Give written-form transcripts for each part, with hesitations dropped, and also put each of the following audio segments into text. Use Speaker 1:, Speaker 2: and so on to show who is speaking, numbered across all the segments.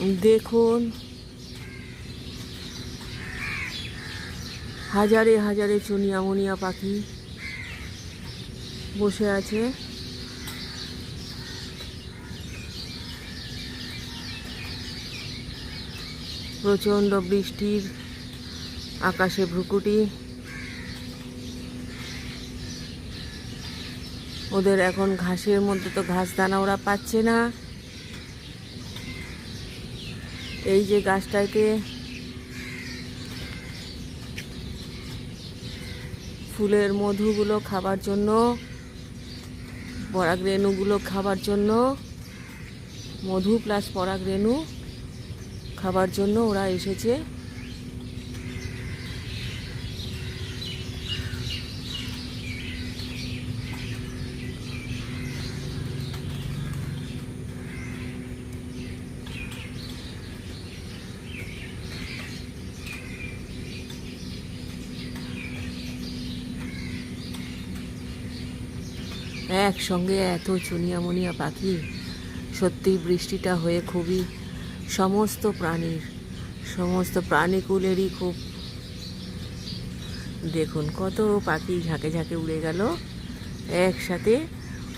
Speaker 1: দেখুন হাজারে হাজারে চুনিয়ামুনিয়া পাখি বসে আছে। প্রচণ্ড বৃষ্টির আকাশে ভ্রুকুটি। ওদের এখন ঘাসের মধ্যে তো ঘাস দানা ওরা পাচ্ছে না। এই যে গাছটাকে ফুলের মধুগুলো খাবার জন্য, পরাগরেণুগুলো খাবার জন্য, মধু প্লাস পরাগরেণু খাবার জন্য ওরা এসেছে। একসঙ্গে এত চুনিয়ামুনিয়া পাখি, সত্যি বৃষ্টিটা হয়ে খুবই সমস্ত প্রাণীকুলেরই খুব, দেখুন কত পাখি ঝাঁকে ঝাঁকে উড়ে গেল একসাথে।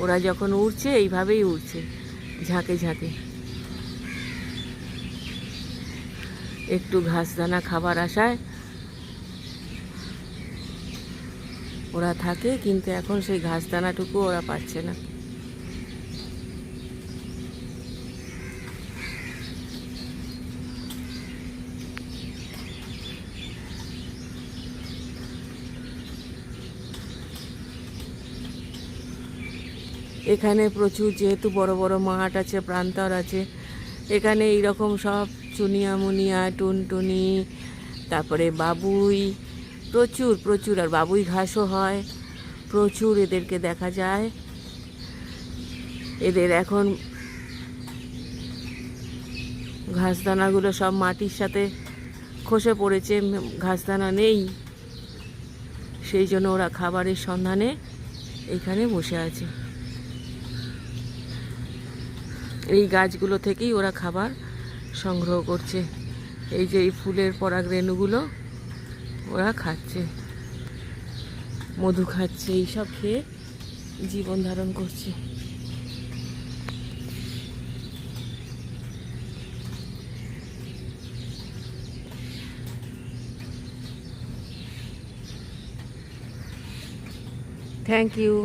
Speaker 1: ওরা যখন উড়ছে এইভাবেই উড়ছে ঝাঁকে ঝাঁকে। একটু ঘাস দানা খাবার আশায় ওরা থাকে, কিন্তু এখন সেই ঘাস দানাটুকু ওরা পাচ্ছে না। এখানে প্রচুর, যেহেতু বড় বড় মাঠ আছে, প্রান্তর আছে, এখানে এইরকম সব চুনিয়ামুনিয়া, টুনটুনি, তারপরে বাবুই, প্রচুর প্রচুর, আর বাবুই ঘাসও হয় প্রচুর, এদেরকে দেখা যায়। এদের এখন ঘাসদানাগুলো সব মাটির সাথে খসে পড়েছে, ঘাসদানা নেই, সেই জন্য ওরা খাবারের সন্ধানে এখানে বসে আছে। এই গাছগুলো থেকেই ওরা খাবার সংগ্রহ করছে। এই যে এই ফুলের পরাগরেণুগুলো ওরা খাচ্ছে, মধু খাচ্ছে, এইসব খেয়ে জীবন ধারণ করছে। Thank you.